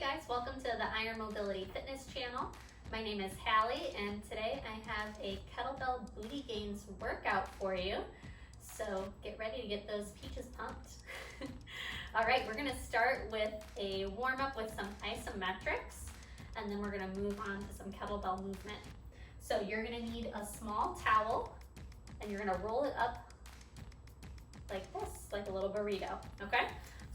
guys, welcome to the Iron Mobility Fitness channel. My name is Hallie and today I have a kettlebell booty gains workout for you. So get ready to get those peaches pumped. All right, we're gonna start with a warm up with some isometrics and then we're gonna move on to some kettlebell movement. So you're gonna need a small towel and you're gonna roll it up like this, like a little burrito, okay?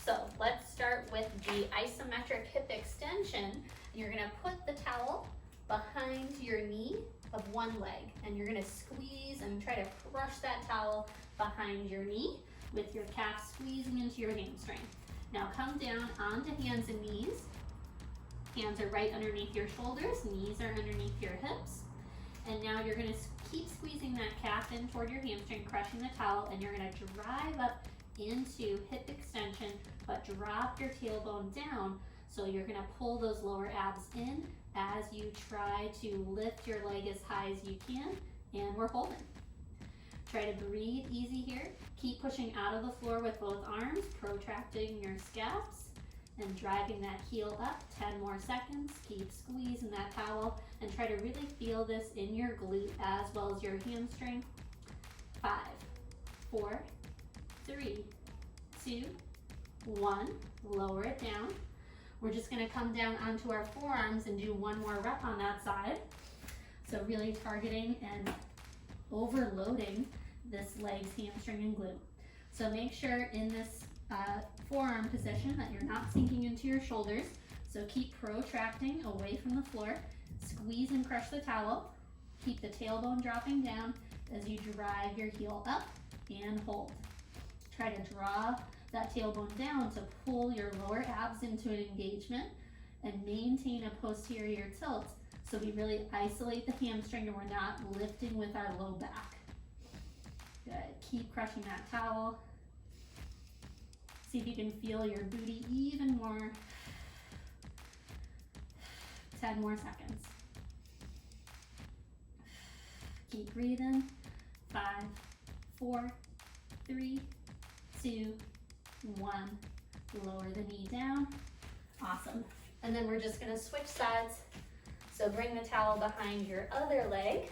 So let's start with the isometric hip extension. You're gonna put the towel behind your knee of one leg and you're gonna squeeze and try to crush that towel behind your knee with your calf squeezing into your hamstring. Now come down onto hands and knees. Hands are right underneath your shoulders, knees are underneath your hips. And now you're gonna keep squeezing that calf in toward your hamstring, crushing the towel, and you're gonna drive up into hip extension, but drop your tailbone down. So you're gonna pull those lower abs in as you try to lift your leg as high as you can, and we're holding. Try to breathe easy here. Keep pushing out of the floor with both arms, protracting your scaps and driving that heel up. 10 more seconds. Keep squeezing that towel and try to really feel this in your glute as well as your hamstring. 5, 4, 3, 2, 1. Lower it down. We're just gonna come down onto our forearms and do one more rep on that side. So really targeting and overloading this leg's hamstring and glute. So make sure in this forearm position that you're not sinking into your shoulders. So keep protracting away from the floor. Squeeze and crush the towel. Keep the tailbone dropping down as you drive your heel up and hold. Try to draw that tailbone down to pull your lower abs into an engagement and maintain a posterior tilt so we really isolate the hamstring and we're not lifting with our low back. Good. Keep crushing that towel. See if you can feel your booty even more. 10 more seconds. Keep breathing. 5, 4, 3, 2, 1. Lower the knee down. Awesome. And then we're just gonna switch sides. So bring the towel behind your other leg.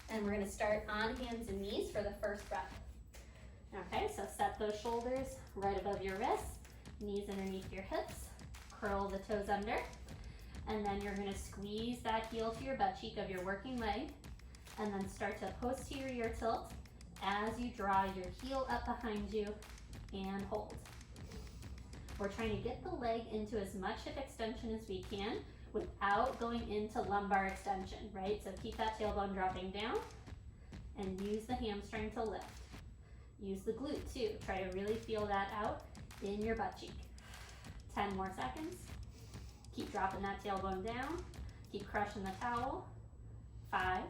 And we're gonna start on hands and knees for the first rep. Okay, so set those shoulders right above your wrists, knees underneath your hips, curl the toes under, and then you're gonna squeeze that heel to your butt cheek of your working leg, and then start to posterior tilt as you draw your heel up behind you and hold. We're trying to get the leg into as much hip extension as we can without going into lumbar extension, right? So keep that tailbone dropping down and use the hamstring to lift. Use the glute too. Try to really feel that out in your butt cheek. 10 more seconds. Keep dropping that tailbone down. Keep crushing the towel. 5,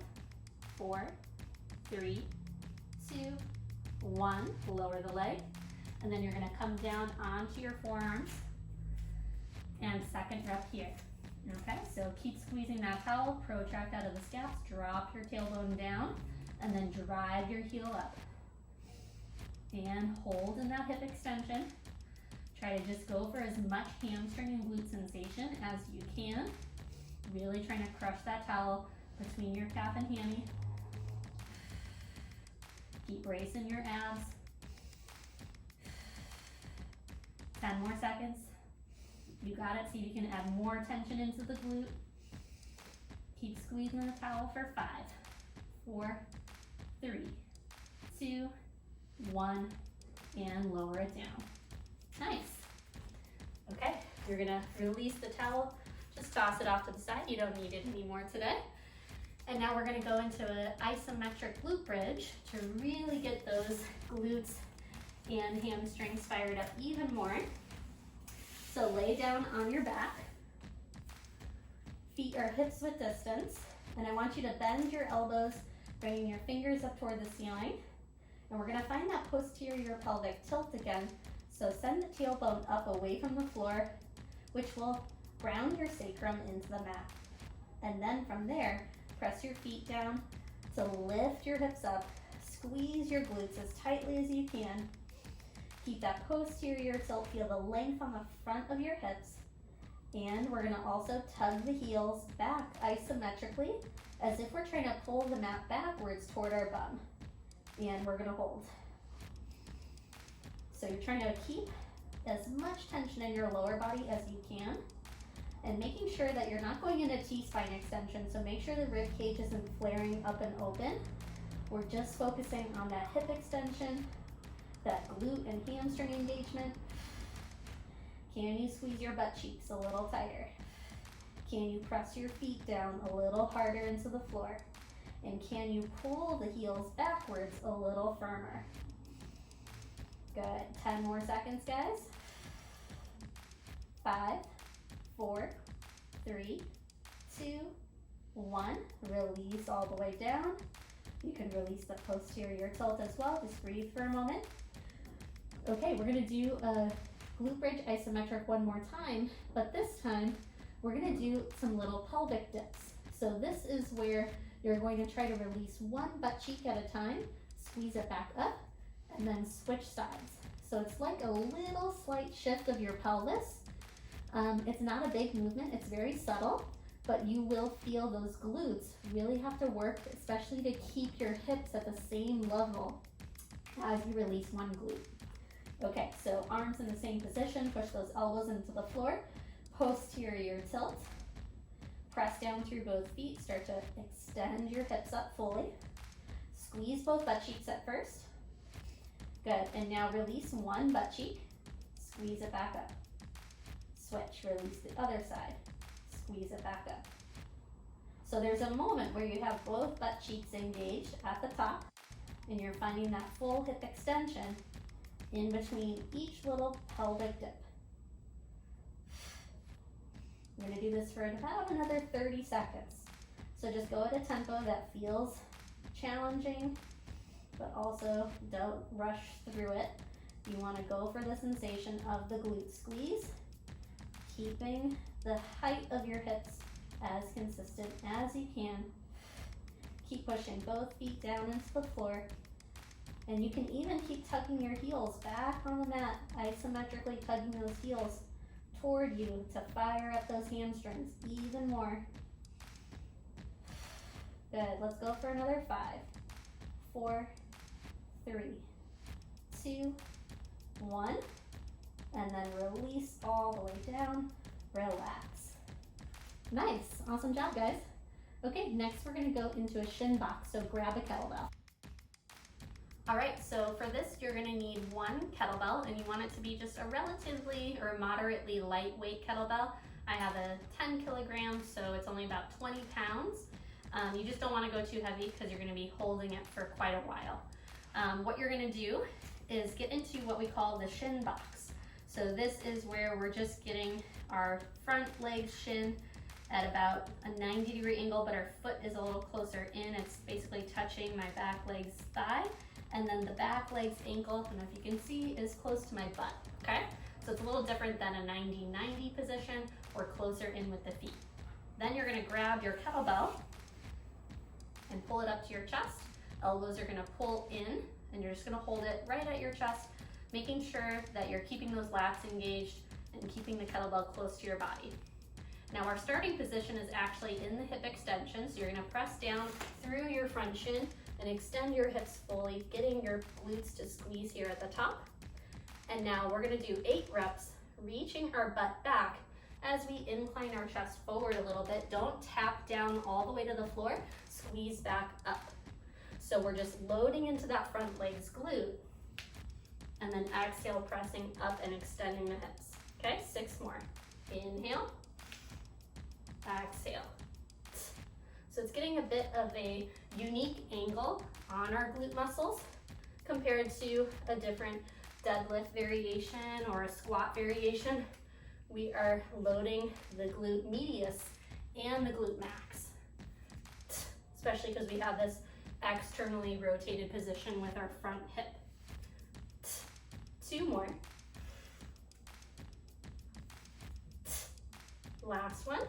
4, 3, 2, 1. Lower the leg. And then you're gonna come down onto your forearms. And second rep here. Okay, so keep squeezing that towel, protract out of the scaps, drop your tailbone down, and then drive your heel up. And hold in that hip extension. Try to just go for as much hamstring and glute sensation as you can. Really trying to crush that towel between your calf and hammy. Keep bracing your abs. 10 more seconds. You got it. See if you can add more tension into the glute. Keep squeezing the towel for 5, 4, 3, 2, 1, and lower it down. Nice. Okay, you're gonna release the towel, just toss it off to the side. You don't need it anymore today. And now we're gonna go into an isometric glute bridge to really get those glutes and hamstrings fired up even more. So lay down on your back. Feet are hips width distance. And I want you to bend your elbows, bringing your fingers up toward the ceiling. And we're gonna find that posterior pelvic tilt again. So send the tailbone up away from the floor, which will ground your sacrum into the mat. And then from there, press your feet down to lift your hips up, squeeze your glutes as tightly as you can. Keep that posterior tilt, feel the length on the front of your hips, And we're gonna also tug the heels back isometrically as if we're trying to pull the mat backwards toward our bum. And we're gonna hold. So you're trying to keep as much tension in your lower body as you can, and making sure that you're not going into T-spine extension, so make sure the rib cage isn't flaring up and open. We're just focusing on that hip extension, that glute and hamstring engagement. Can you squeeze your butt cheeks a little tighter? Can you press your feet down a little harder into the floor? And can you pull the heels backwards a little firmer? Good. 10 more seconds, guys. 5, 4, 3, 2, 1. Release all the way down. You can release the posterior tilt as well. Just breathe for a moment. Okay, we're gonna do a glute bridge isometric one more time, but this time we're gonna do some little pelvic dips. So this is where you're going to try to release one butt cheek at a time, squeeze it back up, and then switch sides. So it's like a little slight shift of your pelvis. It's not a big movement, it's very subtle, but you will feel those glutes really have to work, especially to keep your hips at the same level as you release one glute. Okay, so arms in the same position, push those elbows into the floor, posterior tilt, press down through both feet, start to extend your hips up fully, squeeze both butt cheeks at first. Good, and now release one butt cheek, squeeze it back up. Switch, release the other side, squeeze it back up. So there's a moment where you have both butt cheeks engaged at the top, and you're finding that full hip extension in between each little pelvic dip. I'm gonna do this for about another 30 seconds. So just go at a tempo that feels challenging, but also don't rush through it. You wanna go for the sensation of the glute squeeze, keeping the height of your hips as consistent as you can. Keep pushing both feet down into the floor. And you can even keep tugging your heels back on the mat, isometrically tugging those heels toward you to fire up those hamstrings even more. Good, let's go for another 5, 4, 3, 2, 1. And then release all the way down, relax. Nice, awesome job, guys. Okay, next we're gonna go into a shin box, so grab a kettlebell. All right, so for this, you're gonna need one kettlebell, and you want it to be just a relatively or moderately lightweight kettlebell. I have a 10 kilograms, so it's only about 20 pounds. You just don't wanna go too heavy because you're gonna be holding it for quite a while. What you're gonna do is get into what we call the shin box. So this is where we're just getting our front leg shin at about a 90-degree angle, but our foot is a little closer in. It's basically touching my back leg's thigh. And then the back leg's ankle, I don't know if you can see, is close to my butt, okay? So it's a little different than a 90-90 position or closer in with the feet. Then you're gonna grab your kettlebell and pull it up to your chest. Elbows are gonna pull in, and you're just gonna hold it right at your chest, making sure that you're keeping those lats engaged and keeping the kettlebell close to your body. Now our starting position is actually in the hip extension, so you're gonna press down through your front shin and extend your hips fully, getting your glutes to squeeze here at the top. And now we're gonna do 8 reps, reaching our butt back as we incline our chest forward a little bit. Don't tap down all the way to the floor, squeeze back up. So we're just loading into that front leg's glute, and then exhale, pressing up and extending the hips. Okay, 6 more. Inhale, exhale. So it's getting a bit of a unique angle on our glute muscles compared to a different deadlift variation or a squat variation. We are loading the glute medius and the glute max, especially because we have this externally rotated position with our front hip. 2 more. Last one.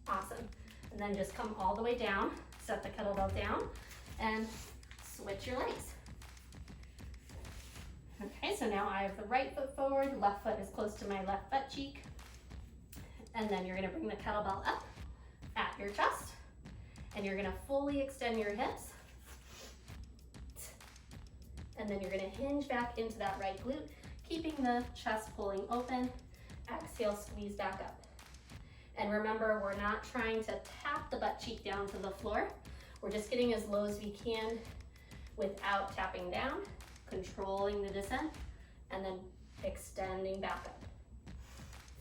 Awesome. And then just come all the way down, set the kettlebell down, and switch your legs. Okay, so so now I have the right foot forward, left foot is close to my left butt cheek. And then you're gonna bring the kettlebell up at your chest, and you're gonna fully extend your hips. And then you're gonna hinge back into that right glute, keeping the chest pulling open. Exhale, squeeze back up. And remember, we're not trying to tap the butt cheek down to the floor. We're just getting as low as we can without tapping down, controlling the descent, and then extending back up.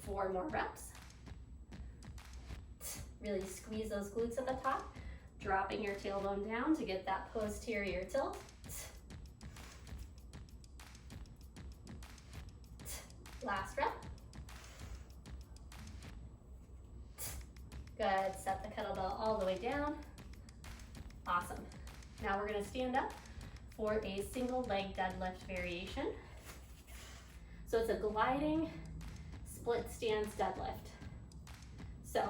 4 more reps. Really squeeze those glutes at the top, dropping your tailbone down to get that posterior tilt. Last rep. Good, set the kettlebell all the way down. Awesome. Now we're gonna stand up for a single leg deadlift variation. So it's a gliding split stance deadlift. So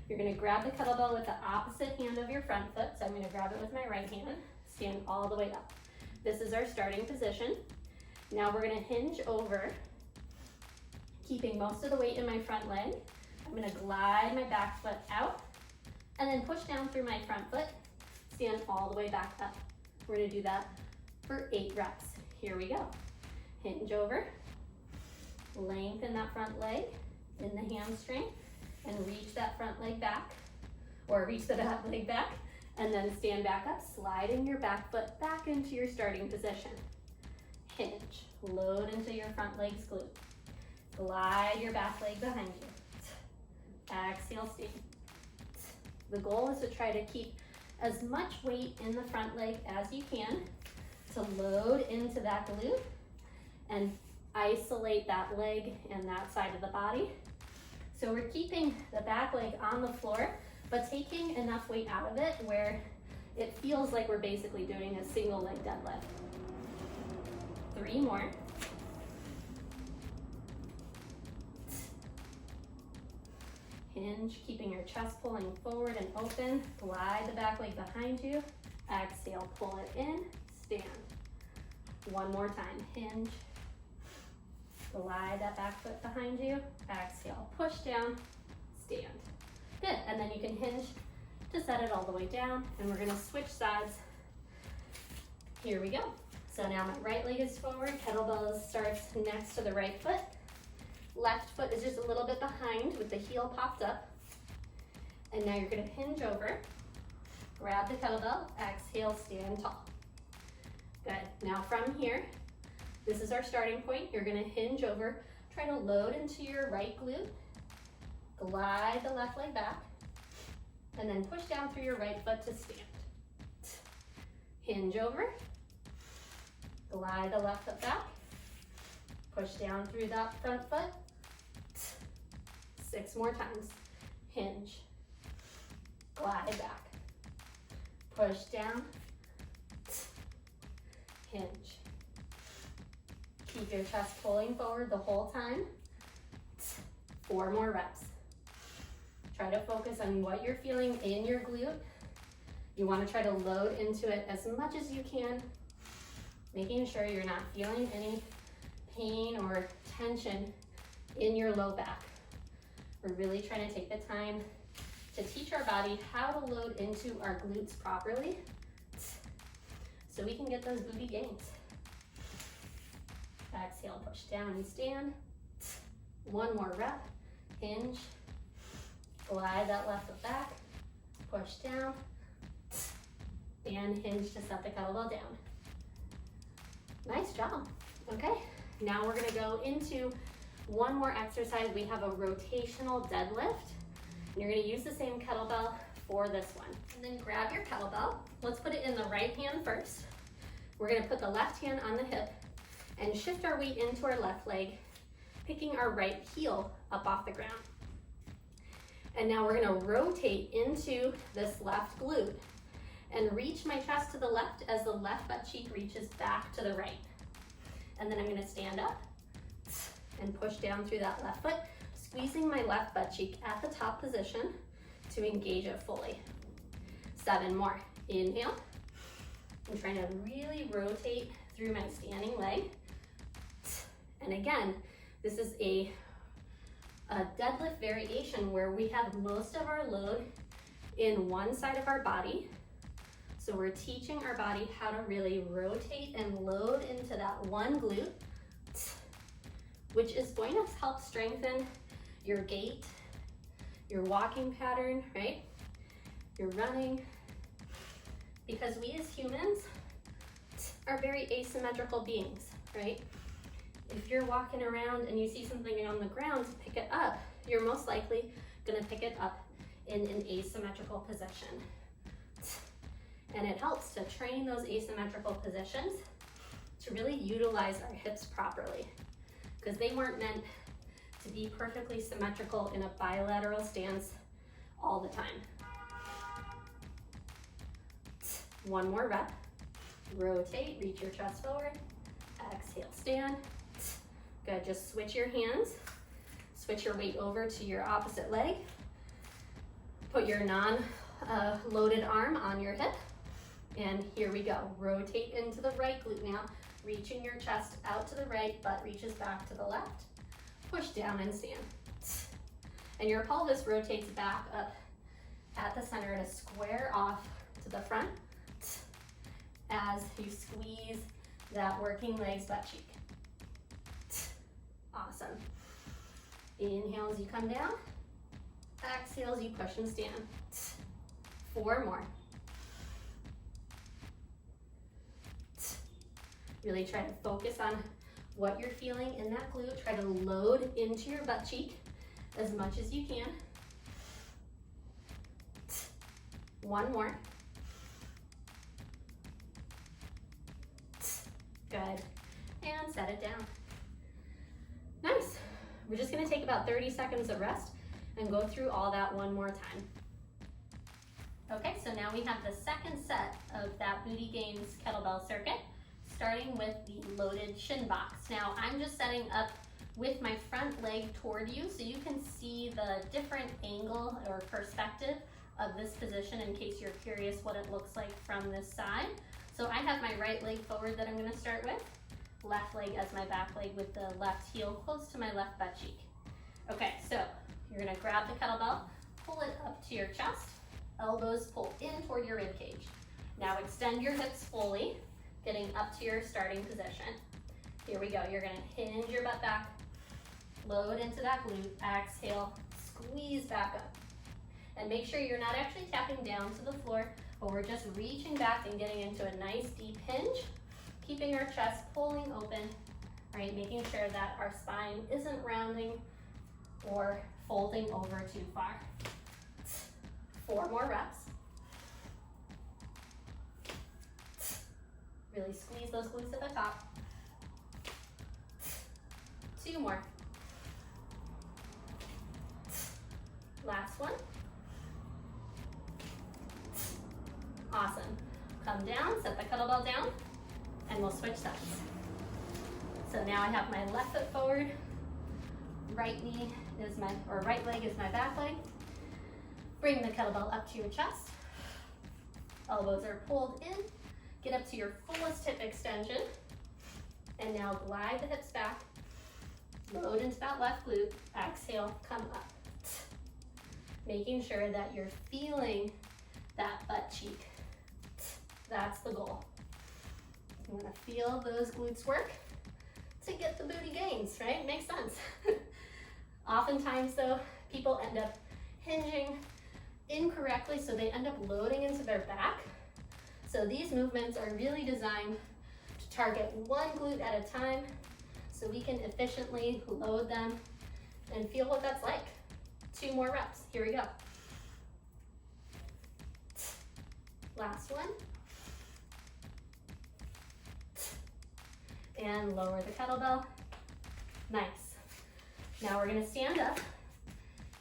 you're gonna grab the kettlebell with the opposite hand of your front foot. So I'm gonna grab it with my right hand, stand all the way up. This is our starting position. Now we're gonna hinge over, keeping most of the weight in my front leg. I'm gonna glide my back foot out and then push down through my front foot, stand all the way back up. We're gonna do that for 8 reps. Here we go. Hinge over, lengthen that front leg in the hamstring, and reach that front leg back, or reach the back leg back, and then stand back up, sliding your back foot back into your starting position. Hinge, load into your front leg's glute. Glide your back leg behind you. Exhale, stand. The goal is to try to keep as much weight in the front leg as you can to load into that glute and isolate that leg and that side of the body. So we're keeping the back leg on the floor, but taking enough weight out of it where it feels like we're basically doing a single leg deadlift. 3 more. Hinge, keeping your chest pulling forward and open. Glide the back leg behind you. Exhale, pull it in, stand. 1 more time, hinge. Glide that back foot behind you. Exhale, push down, stand. Good, and then you can hinge to set it all the way down, and we're gonna switch sides. Here we go. So now my right leg is forward, kettlebell starts next to the right foot. Left foot is just a little bit behind with the heel popped up. And now you're gonna hinge over, grab the kettlebell, exhale, stand tall. Good, now from here, this is our starting point. You're gonna hinge over, try to load into your right glute, glide the left leg back, and then push down through your right foot to stand. Hinge over, glide the left foot back, push down through that front foot. 6 more times. Hinge, glide back, push down, hinge. Keep your chest pulling forward the whole time. 4 more reps. Try to focus on what you're feeling in your glute. You want to try to load into it as much as you can, making sure you're not feeling any pain or tension in your low back. We're really trying to take the time to teach our body how to load into our glutes properly so we can get those booty gains. Exhale, push down and stand. 1 more rep, hinge, glide that left foot back, push down, and hinge to set the kettlebell down. Nice job, okay? Now we're gonna go into 1 more exercise. We have a rotational deadlift. And you're gonna use the same kettlebell for this one. And then grab your kettlebell. Let's put it in the right hand first. We're gonna put the left hand on the hip and shift our weight into our left leg, picking our right heel up off the ground. And now we're gonna rotate into this left glute and reach my chest to the left as the left butt cheek reaches back to the right. And then I'm gonna stand up and push down through that left foot, squeezing my left butt cheek at the top position to engage it fully. 7 more. Inhale. I'm trying to really rotate through my standing leg, And again, this is a deadlift variation where we have most of our load in one side of our body. So we're teaching our body how to really rotate and load into that one glute, which is going to help strengthen your gait, your walking pattern, right? Your running. Because we as humans are very asymmetrical beings, right? If you're walking around and you see something on the ground to pick it up, you're most likely gonna pick it up in an asymmetrical position. And it helps to train those asymmetrical positions to really utilize our hips properly, because they weren't meant to be perfectly symmetrical in a bilateral stance all the time. One more rep. Rotate, reach your chest forward. Exhale, stand. Good, just switch your hands. Switch your weight over to your opposite leg. Put your non-loaded arm on your hip. And here we go. Rotate into the right glute now. Reaching your chest out to the right, butt reaches back to the left. Push down and stand. And your pelvis rotates back up at the center to square off to the front as you squeeze that working legs butt cheek. Awesome. Inhale as you come down. Exhale as you push and stand. 4 more. Really try to focus on what you're feeling in that glute. Try to load into your butt cheek as much as you can. 1 more. Good. And set it down. Nice. We're just gonna take about 30 seconds of rest and go through all that one more time. Okay, so now we have the second set of that Booty Gains kettlebell circuit, starting with the loaded shin box. Now I'm just setting up with my front leg toward you so you can see the different angle or perspective of this position in case you're curious what it looks like from this side. So I have my right leg forward that I'm gonna start with, left leg as my back leg with the left heel close to my left butt cheek. Okay, so you're gonna grab the kettlebell, pull it up to your chest, elbows pull in toward your rib cage. Now extend your hips fully, getting up to your starting position. Here we go, you're gonna hinge your butt back, load into that glute, exhale, squeeze back up. And make sure you're not actually tapping down to the floor, but we're just reaching back and getting into a nice deep hinge, keeping our chest pulling open, right? Making sure that our spine isn't rounding or folding over too far. 4 more reps. Really squeeze those glutes at the top. 2 more. Last one. Awesome. Come down, set the kettlebell down, and we'll switch sides. So now I have my left foot forward, right knee is my, or right leg is my back leg. Bring the kettlebell up to your chest. Elbows are pulled in. Get up to your fullest hip extension. And now glide the hips back. Load into that left glute. Exhale, come up. Making sure that you're feeling that butt cheek. That's the goal. You wanna feel those glutes work to get the booty gains, right? Makes sense. Oftentimes though, people end up hinging incorrectly, so they end up loading into their back. So these movements are really designed to target one glute at a time so we can efficiently load them and feel what that's like. 2 more reps, here we go. Last one. And lower the kettlebell. Nice. Now we're gonna stand up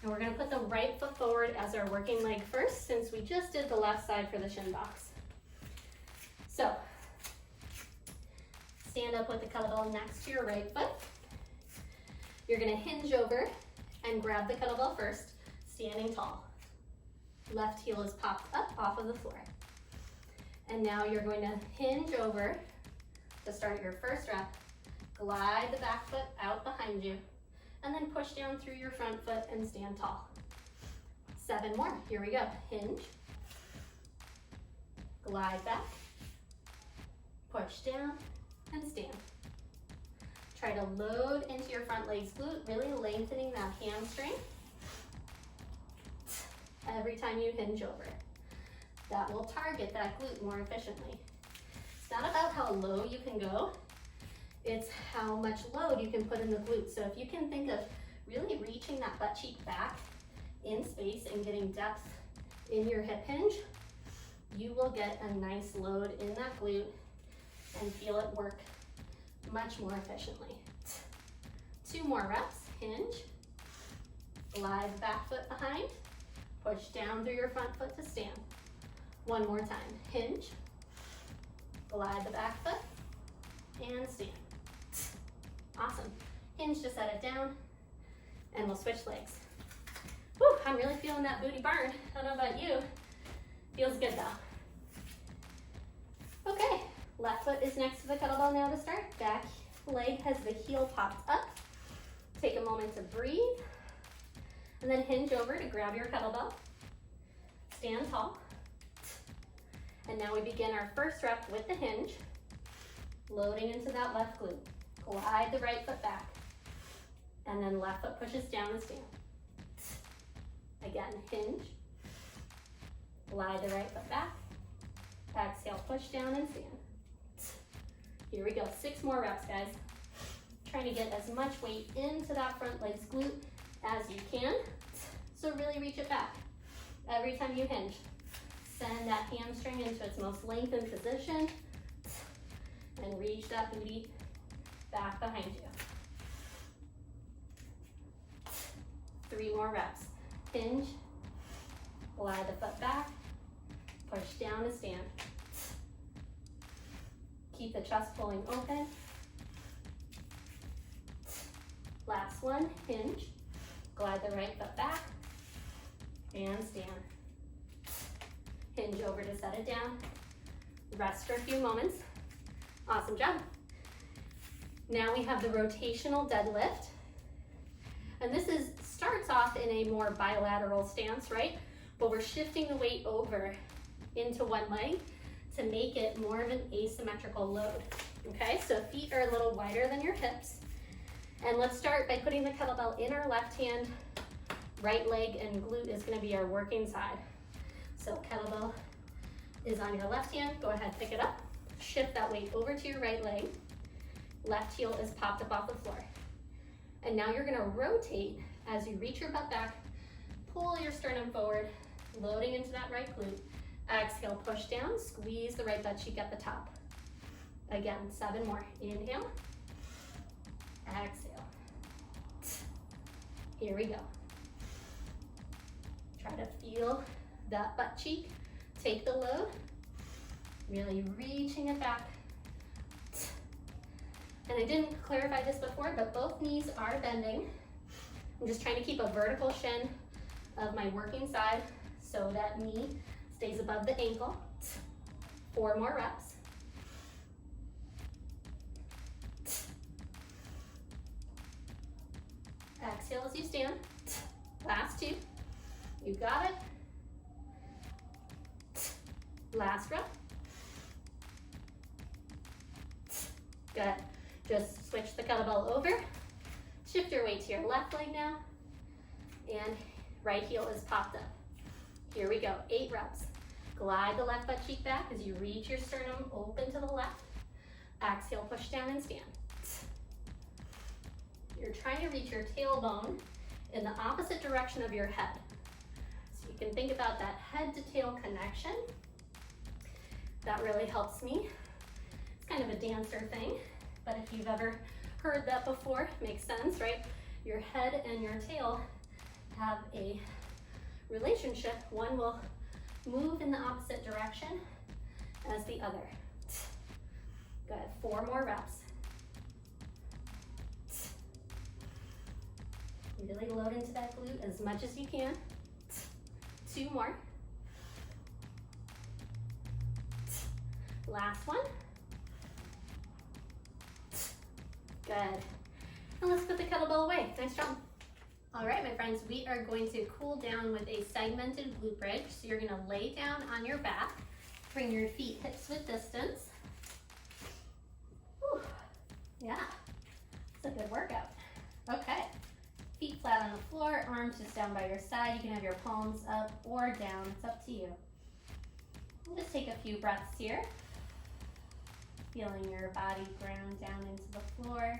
and we're gonna put the right foot forward as our working leg first, since we just did the left side for the shin box. So, stand up with the kettlebell next to your right foot. You're gonna hinge over and grab the kettlebell first, standing tall. Left heel is popped up off of the floor. And now you're going to hinge over to start your first rep, Glide the back foot out behind you, and then push down through your front foot and stand tall. 7 more, here we go. Hinge, glide back, push down, and stand. Try to load into your front leg's glute, really lengthening that hamstring every time you hinge over. That will target that glute more efficiently. It's not about how low you can go, it's how much load you can put in the glute. So if you can think of really reaching that butt cheek back in space and getting depth in your hip hinge, you will get a nice load in that glute and feel it work much more efficiently. 2 more reps. Hinge, glide the back foot behind, push down through your front foot to stand. 1 more time. Hinge, glide the back foot, and stand. Awesome. Hinge to set it down, and we'll switch legs. Whew, I'm really feeling that booty burn. I don't know about you. Feels good though. Okay, left foot is next to the kettlebell now to start. Back leg has the heel popped up. Take a moment to breathe, and then hinge over to grab your kettlebell. Stand tall. And now we begin our first rep with the hinge, loading into that left glute. Glide the right foot back, and then left foot pushes down and stand. Again, hinge, glide the right foot back, exhale, push down and stand. Here we go, 6 more reps, guys. Trying to get as much weight into that front leg's glute as you can. So really reach it back every time you hinge. Send that hamstring into its most lengthened position and reach that booty back behind you. 3 more reps. Hinge, glide the foot back, push down to stand. Keep the chest pulling open. Last one, hinge, glide the right foot back, and stand. Hinge over to set it down. Rest for a few moments. Awesome job. Now we have the rotational deadlift. And this starts off in a more bilateral stance, right? But we're shifting the weight over into one leg to make it more of an asymmetrical load. Okay, so feet are a little wider than your hips. And let's start by putting the kettlebell in our left hand. Right leg and glute is going to be our working side. So kettlebell is on your left hand. Go ahead, pick it up. Shift that weight over to your right leg. Left heel is popped up off the floor. And now you're going to rotate as you reach your butt back, pull your sternum forward, loading into that right glute. Exhale, push down, squeeze the right butt cheek at the top. Again, 7 more. Inhale, exhale. Here we go. Try to feel that butt cheek. Take the load, really reaching it back. And I didn't clarify this before, but both knees are bending. I'm just trying to keep a vertical shin of my working side so that knee stays above the ankle. 4 more reps. Exhale as you stand. Last 2. You got it. Last rep. Good. Just switch the kettlebell over. Shift your weight to your left leg now. And right heel is popped up. Here we go. 8 reps. Glide the left butt cheek back as you reach your sternum open to the left. Exhale, push down and stand. You're trying to reach your tailbone in the opposite direction of your head. So you can think about that head to tail connection. That really helps me. It's kind of a dancer thing, but if you've ever heard that before, makes sense, right? Your head and your tail have a relationship. One will move in the opposite direction as the other. Good. 4 more reps. Really load into that glute as much as you can. 2 more. Last one. Good. And let's put the kettlebell away. Nice job. All right, my friends, we are going to cool down with a segmented glute bridge. So you're gonna lay down on your back, bring your feet hips width distance. Whew. Yeah, it's a good workout. Okay, feet flat on the floor, arms just down by your side. You can have your palms up or down, it's up to you. We'll just take a few breaths here. Feeling your body ground down into the floor.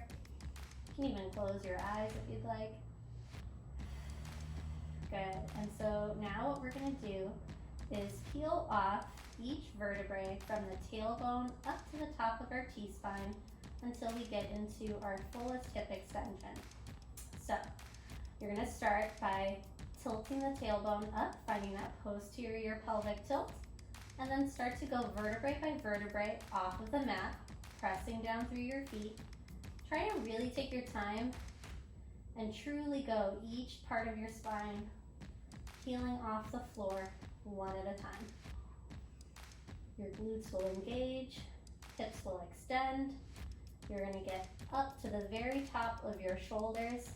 You can even close your eyes if you'd like. Good, and so now what we're gonna do is peel off each vertebrae from the tailbone up to the top of our T-spine until we get into our fullest hip extension. So, you're gonna start by tilting the tailbone up, finding that posterior pelvic tilt, and then start to go vertebrae by vertebrae off of the mat, pressing down through your feet. Try to really take your time and truly go each part of your spine, peeling off the floor one at a time. Your glutes will engage, hips will extend. You're gonna get up to the very top of your shoulders.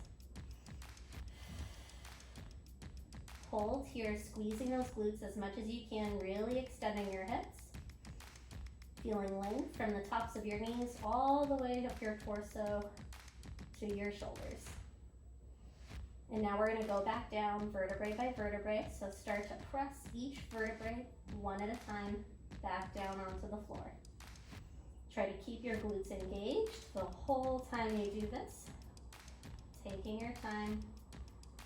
Hold here, squeezing those glutes as much as you can, really extending your hips. Feeling length from the tops of your knees all the way up your torso to your shoulders. And now we're gonna go back down vertebrae by vertebrae. So start to press each vertebrae one at a time back down onto the floor. Try to keep your glutes engaged the whole time you do this. Taking your time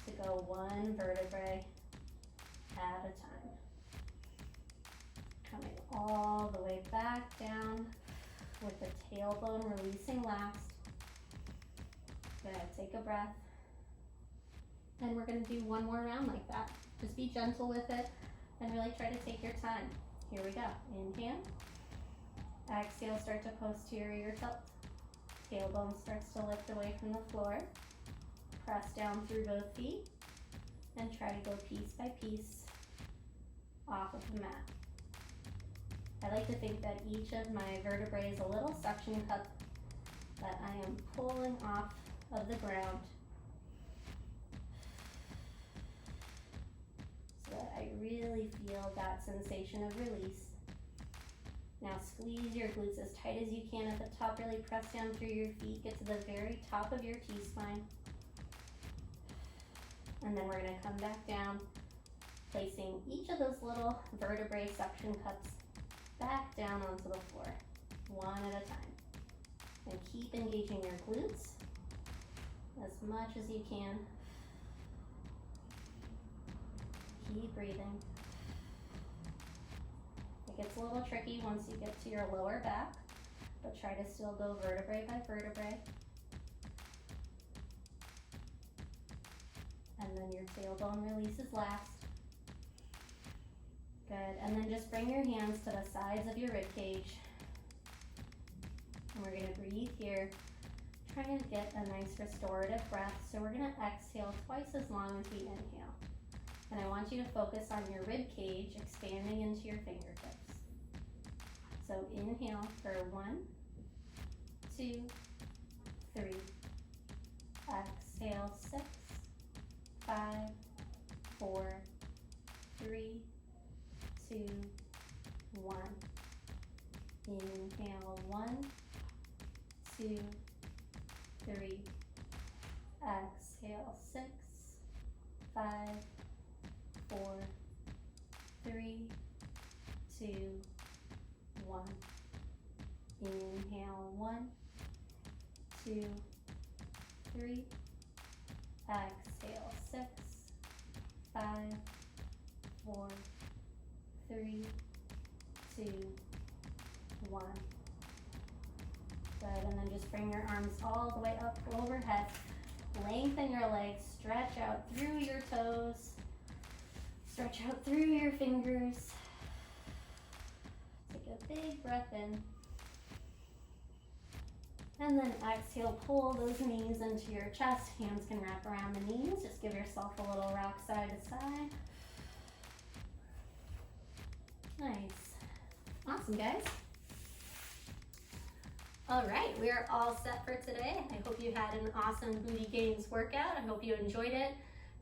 to go one vertebrae at a time. Coming all the way back down with the tailbone releasing last. Good, take a breath. And we're gonna do one more round like that. Just be gentle with it and really try to take your time. Here we go, inhale. Exhale, start to posterior tilt. Tailbone starts to lift away from the floor. Press down through both feet and try to go piece by piece off of the mat. I like to think that each of my vertebrae is a little suction cup that I am pulling off of the ground so that I really feel that sensation of release. Now squeeze your glutes as tight as you can at the top, really press down through your feet, get to the very top of your T-spine. And then we're gonna come back down, placing each of those little vertebrae suction cups back down onto the floor, one at a time. And keep engaging your glutes as much as you can. Keep breathing. It gets a little tricky once you get to your lower back, but try to still go vertebrae by vertebrae. And then your tailbone releases last. Good, and then just bring your hands to the sides of your rib cage. And we're gonna breathe here, trying to get a nice restorative breath. So we're gonna exhale twice as long as we inhale. And I want you to focus on your rib cage expanding into your fingertips. So inhale for 1, 2, 3. Exhale 6, 5, 4, 3, 2, 1. Inhale 1, 2, 3. Exhale 6, 5, 4, 3, 2, 1. Inhale 1, 2, 3. Exhale 6, 5, 4, 3, 2, 1. Good, and then just bring your arms all the way up overhead. Lengthen your legs, stretch out through your toes. Stretch out through your fingers. Take a big breath in. And then exhale, pull those knees into your chest. Hands can wrap around the knees. Just give yourself a little rock side to side. Nice. Awesome, guys. All right, we are all set for today. I hope you had an awesome booty gains workout. I hope you enjoyed it.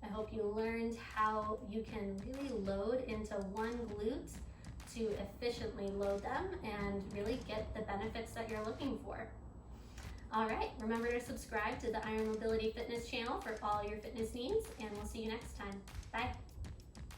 I hope you learned how you can really load into one glute to efficiently load them and really get the benefits that you're looking for. All right, remember to subscribe to the Iron Mobility Fitness channel for all your fitness needs, and we'll see you next time. Bye.